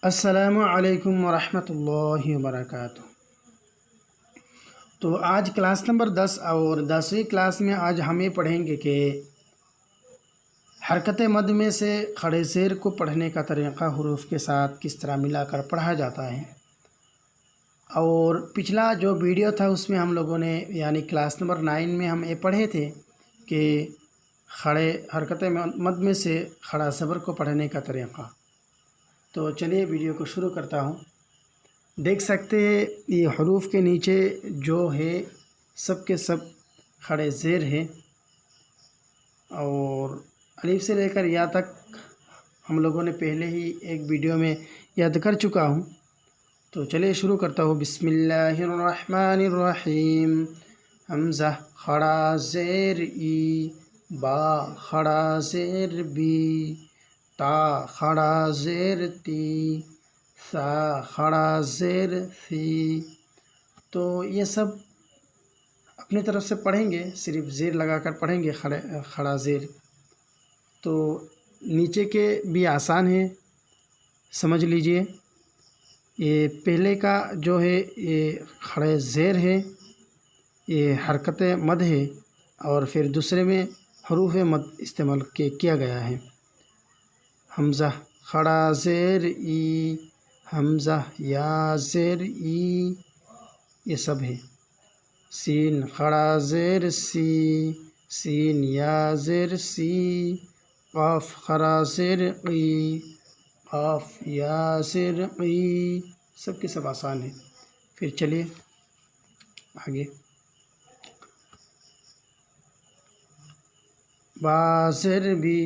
السلام علیکم ورحمۃ اللہ وبرکاتہ۔ تو آج کلاس نمبر 10 اور 10ویں کلاس میں آج ہم یہ پڑھیں گے کہ حرکت مد میں سے کھڑے زیر کو پڑھنے کا طریقہ حروف کے ساتھ کس طرح ملا کر پڑھا جاتا ہے۔ اور پچھلا جو ویڈیو تھا اس میں ہم لوگوں نے یعنی کلاس نمبر 9 میں ہم یہ پڑھے تھے کہ کھڑے حرکت مد میں سے کھڑا زبر کو پڑھنے کا طریقہ۔ تو چلیے ویڈیو کو شروع کرتا ہوں۔ دیکھ سکتے ہیں یہ حروف کے نیچے جو ہے سب کے سب کھڑے زیر ہے، اور الف سے لے کر یا تک ہم لوگوں نے پہلے ہی ایک ویڈیو میں یاد کر چکا ہوں۔ تو چلیے شروع کرتا ہوں۔ بسم اللہ الرحمن الرحیم۔ حمزہ کھڑا زیر ای، با کھڑا زیر بی، تا کھڑا زیر تی، سا کھڑا زیر سی۔ تو یہ سب اپنی طرف سے پڑھیں گے، صرف زیر لگا کر پڑھیں گے کھڑا زیر۔ تو نیچے کے بھی آسان ہیں، سمجھ لیجئے۔ یہ پہلے کا جو ہے یہ کھڑے زیر ہے، یہ حرکت مد ہے، اور پھر دوسرے میں حروف مد استعمال کیا گیا ہے۔ حمزہ کھڑا زیر ای، حمزہ یا زیر ای، یہ سب ہے۔ سین کھڑا زیر سی، سین یا زیر سی، قاف کھڑا زیر قی، قاف یا زیر قی، سب کے سب آسان ہے۔ پھر چلیے آگے۔ با زیر بی،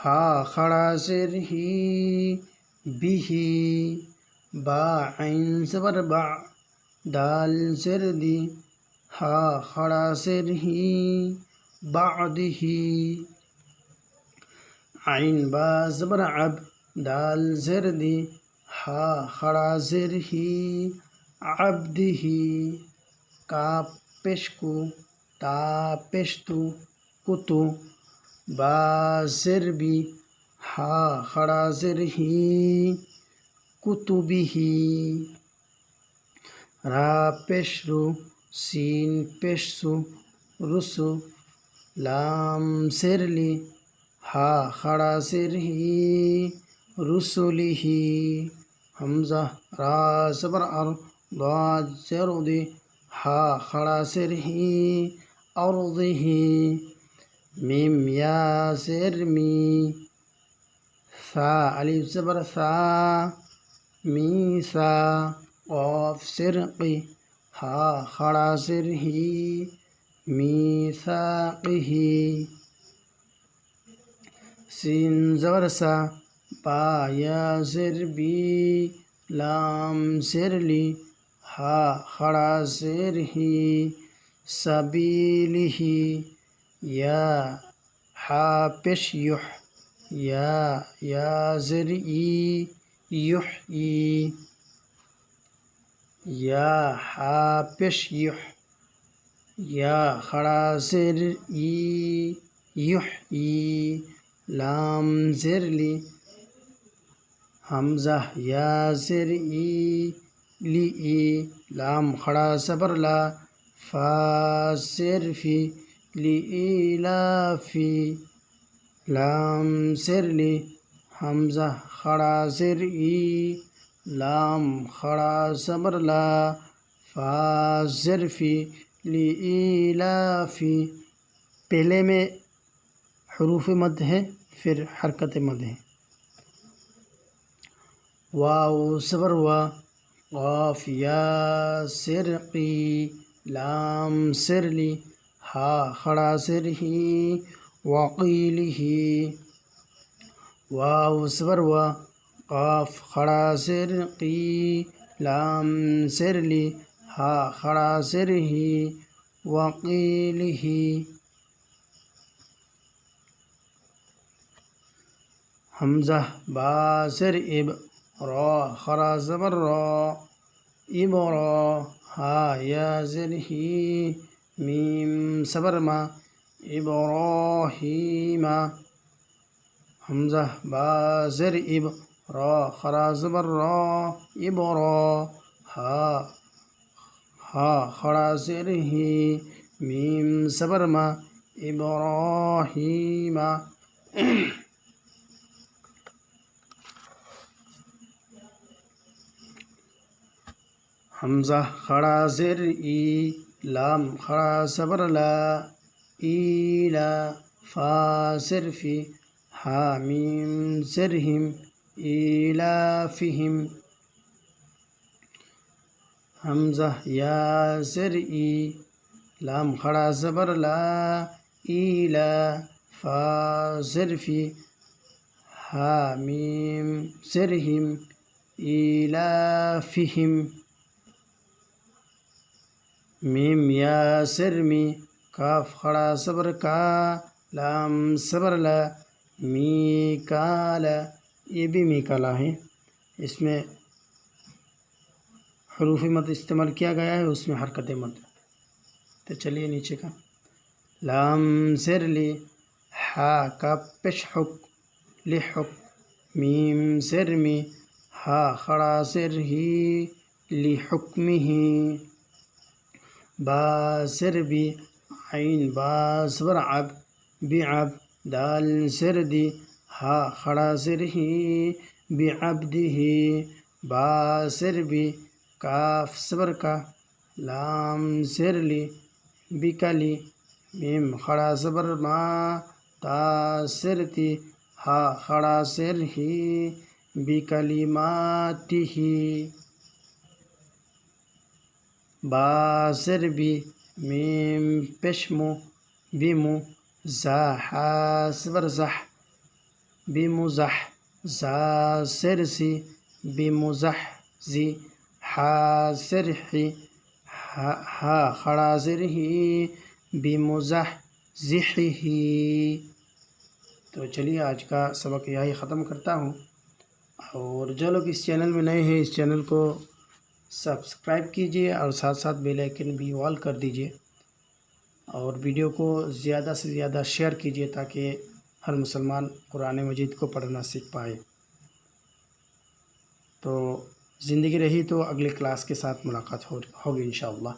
ہا کھڑا زیر ہی، بھی، با عین زبر با، دال زیر دی، ہا کھڑا زیر ہی، بعد ہی، عین با زبر عب، دال زیر دی، ہا کھڑا زیر ہی، عبد ہی، کاف پیش کو، تا پیش تو، کتو، با زیر بی، ہا کھڑا زیر ہی، کتبی ہی، را پیش رو، سین پیش سو، رسو، لام زیر لی، ہا کھڑا زیر ہی، رسولی ہی، حمزہ را زبر ار، ضاد زیر دی، ہا کھڑا زیر ہی، ارضی ہی، میم یا زیر می، سا الف زبر سا، میسا، قاف زیر قی، ہا کھڑا زیر ہی، میثاقہی، سین زبر سا، با یا زیر بی، لام زیر لی، ہا کھڑا زیر ہی، سبیلہی، یا ہا پیش یح، یا زیر ای، یحیی، یا ہا پیش یح، یا کھڑا زیر ای، یحیی، لام زیر لی، حمزہ یا زیر ای، لی ای، لام کھڑا زبر لا، فا زیر فی، لی ایلافی، لام زیر لی، حمزہ کھڑا زیر ای، لام کھڑا زبر لا، فا زیر فی، لی ایلافی۔ پہلے میں حروف مد ہے، پھر حرکت مد ہے۔ واو زبر وا، قاف یا زیر قی، لام زیر لی، ہا کھڑا زیر ہی، وقیلہی، واو زبر وا، قاف کھڑا زیر قی، لام زیر لی، ہا کھڑا زیر ہی، وقیلہی۔ حمزہ با زیر اب، را کھڑا زبر را، ابرا، ہا یا زیر ہی، میم زبر ما، ابراہیم، حمزہ با زیر اب، را خرا زبر را ابرا ہا ہا خڑا زیر ہی میم زبر ما ابراہیم حمزہ خڑا زیر ای لام خڑا زبر لا ایلا فا صرفی حامیم زرہم ایلافہم حمزہ یا زر ای لام خڑا زبر لا ایلا فا صرفی حامیم زرہم ایلافہم میم یا سرمی کاف خڑا صبر کا لام صبر لا می کالا یہ بھی می کالا ہے، اس میں حروف مد استعمال کیا گیا ہے، اس میں حرکت مد. تو چلیے نیچے کا لام زر لی ہا کا پیش حک لحک میم زر می ہا خڑا زر ہی لحکمہی با زر بی عین با زبر عب بعب دال زر دی ہا خڑا زر ہی بعبدہ با زر بی کاف صبر کا لام زر لی بکلی میم خڑا زبر ما تا زرتی ہا خڑا زر ہی بکلماتہ با زر بی میم پیشمو بیمو زا ہا صبر زح بمزح زا زرزی بمزح زی ہا زرحی ہا خڑا زرہی بمزح زحہی. تو چلیے آج کا سبق یہی ختم کرتا ہوں، اور جو لوگ اس چینل میں نئے ہیں اس چینل کو سبسکرائب کیجئے اور ساتھ ساتھ بیل آئیکن بھی آل کر دیجئے، اور ویڈیو کو زیادہ سے زیادہ شیئر کیجئے تاکہ ہر مسلمان قرآن مجید کو پڑھنا سیکھ پائے. تو زندگی رہی تو اگلے کلاس کے ساتھ ملاقات ہوگی انشاءاللہ.